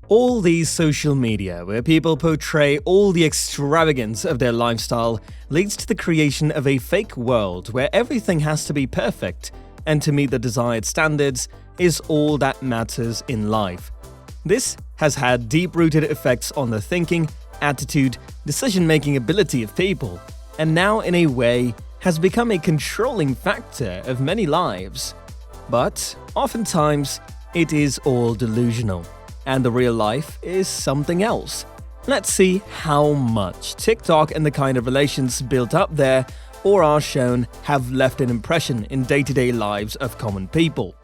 All these social media where people portray all the extravagance of their lifestyle leads to the creation of a fake world where everything has to be perfect, and to meet the desired standards is all that matters in life. This has had deep-rooted effects on the thinking, attitude, decision-making ability of people, and now in a way has become a controlling factor of many lives. But oftentimes, it is all delusional, and the real life is something else. Let's see how much TikTok and the kind of relations built up there or are shown have left an impression in day-to-day lives of common people.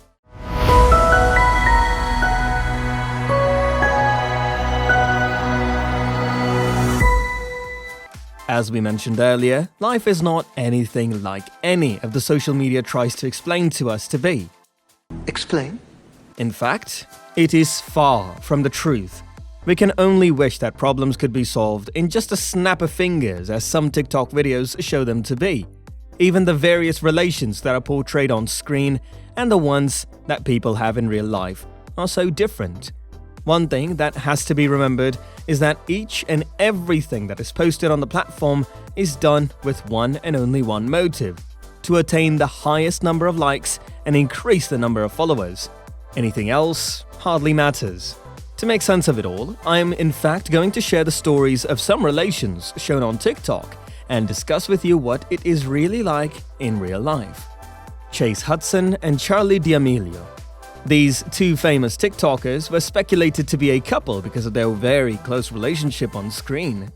As we mentioned earlier, life is not anything like any of the social media tries to explain to us to be. Explain? In fact, it is far from the truth. We can only wish that problems could be solved in just a snap of fingers, as some TikTok videos show them to be. Even the various relations that are portrayed on screen and the ones that people have in real life are so different. One thing that has to be remembered is that each and everything that is posted on the platform is done with one and only one motive: to attain the highest number of likes and increase the number of followers. Anything else hardly matters. To make sense of it all, I am in fact going to share the stories of some relations shown on TikTok and discuss with you what it is really like in real life. Chase Hudson and Charlie D'Amelio. These two famous TikTokers were speculated to be a couple because of their very close relationship on screen.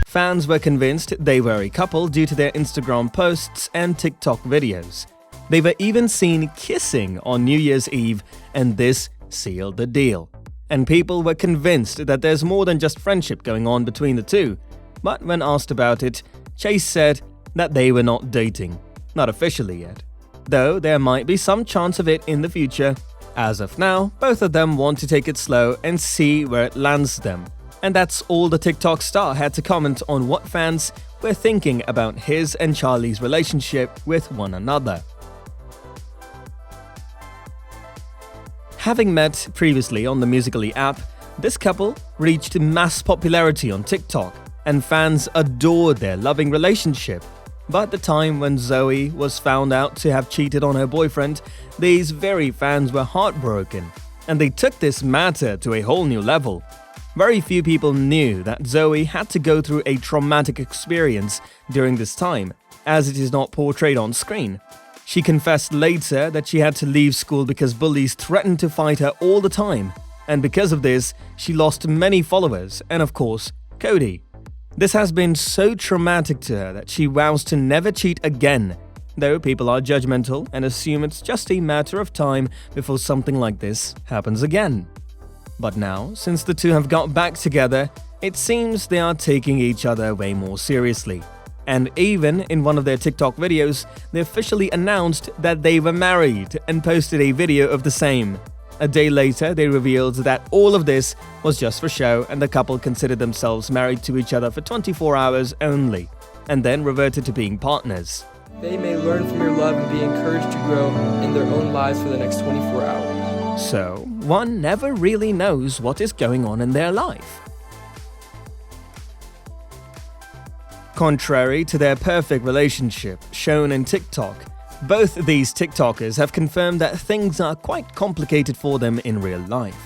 Fans were convinced they were a couple due to their Instagram posts and TikTok videos. They were even seen kissing on New Year's Eve, and this sealed the deal. And people were convinced that there's more than just friendship going on between the two. But when asked about it, Chase said that they were not dating. Not officially yet. Though there might be some chance of it in the future. As of now, both of them want to take it slow and see where it lands them. And that's all the TikTok star had to comment on what fans were thinking about his and Charlie's relationship with one another. Having met previously on the Musical.ly app, this couple reached mass popularity on TikTok, and fans adored their loving relationship. But the time when Zoe was found out to have cheated on her boyfriend, these very fans were heartbroken, and they took this matter to a whole new level. Very few people knew that Zoe had to go through a traumatic experience during this time, as it is not portrayed on screen. She confessed later that she had to leave school because bullies threatened to fight her all the time, and because of this, she lost many followers and, of course, Cody. This has been so traumatic to her that she vows to never cheat again, though people are judgmental and assume it's just a matter of time before something like this happens again. But now, since the two have got back together, it seems they are taking each other way more seriously. And even in one of their TikTok videos, they officially announced that they were married and posted a video of the same. A day later, they revealed that all of this was just for show and the couple considered themselves married to each other for 24 hours only, and then reverted to being partners. They may learn from your love and be encouraged to grow in their own lives for the next 24 hours. So, one never really knows what is going on in their life. Contrary to their perfect relationship shown in TikTok, both these TikTokers have confirmed that things are quite complicated for them in real life.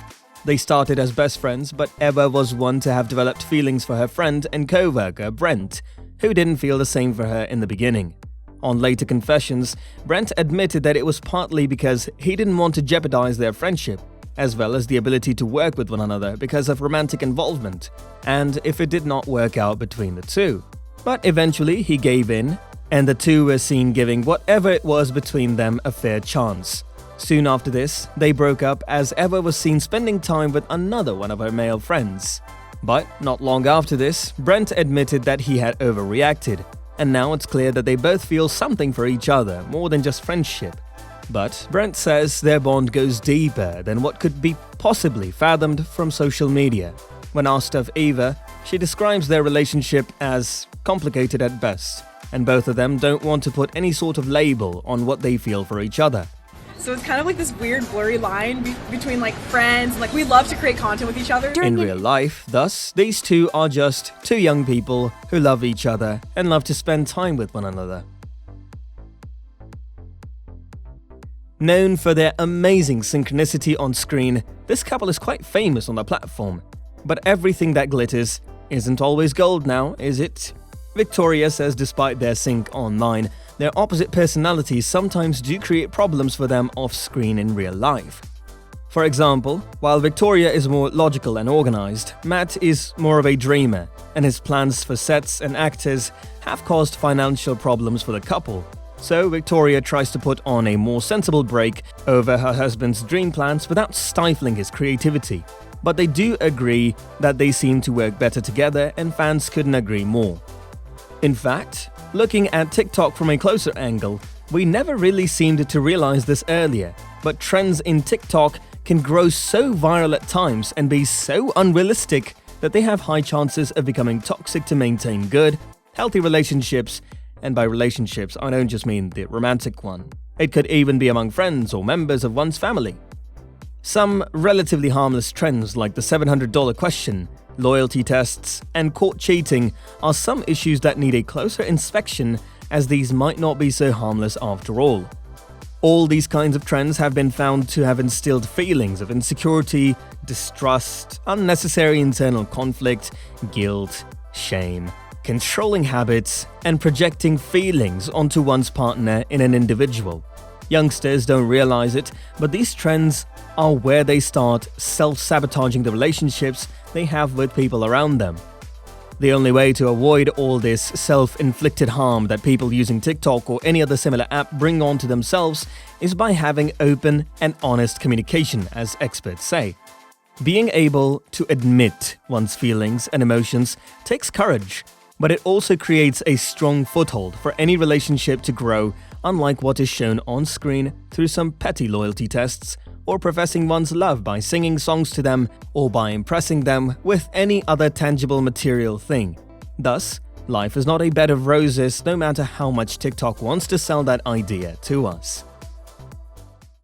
They started as best friends, but Eva was one to have developed feelings for her friend and co-worker Brent, who didn't feel the same for her in the beginning. On later confessions, Brent admitted that it was partly because he didn't want to jeopardize their friendship, as well as the ability to work with one another because of romantic involvement, and if it did not work out between the two. But eventually he gave in, and the two were seen giving whatever it was between them a fair chance. Soon after this, they broke up as Eva was seen spending time with another one of her male friends. But not long after this, Brent admitted that he had overreacted, and now it's clear that they both feel something for each other more than just friendship. But Brent says their bond goes deeper than what could be possibly fathomed from social media. When asked of Eva, she describes their relationship as complicated at best, and both of them don't want to put any sort of label on what they feel for each other. So it's kind of like this weird blurry line between like friends and like we love to create content with each other. In real life, thus, these two are just two young people who love each other and love to spend time with one another. Known for their amazing synchronicity on screen, this couple is quite famous on the platform. But everything that glitters isn't always gold now, is it? Victoria says despite their sync online, their opposite personalities sometimes do create problems for them off-screen in real life. For example, while Victoria is more logical and organized, Matt is more of a dreamer, and his plans for sets and actors have caused financial problems for the couple. So Victoria tries to put on a more sensible break over her husband's dream plans without stifling his creativity. But they do agree that they seem to work better together, and fans couldn't agree more. In fact, looking at TikTok from a closer angle, we never really seemed to realize this earlier, but trends in TikTok can grow so viral at times and be so unrealistic that they have high chances of becoming toxic to maintain good, healthy relationships. And by relationships, I don't just mean the romantic one. It could even be among friends or members of one's family. Some relatively harmless trends like the $700 question, loyalty tests, and court cheating are some issues that need a closer inspection, as these might not be so harmless after all. All these kinds of trends have been found to have instilled feelings of insecurity, distrust, unnecessary internal conflict, guilt, shame, controlling habits, and projecting feelings onto one's partner in an individual. Youngsters don't realize it, but these trends are where they start self-sabotaging the relationships they have with people around them. The only way to avoid all this self-inflicted harm that people using TikTok or any other similar app bring onto themselves is by having open and honest communication, as experts say. Being able to admit one's feelings and emotions takes courage, but it also creates a strong foothold for any relationship to grow, unlike what is shown on screen through some petty loyalty tests, or professing one's love by singing songs to them, or by impressing them with any other tangible material thing. Thus, life is not a bed of roses, no matter how much TikTok wants to sell that idea to us.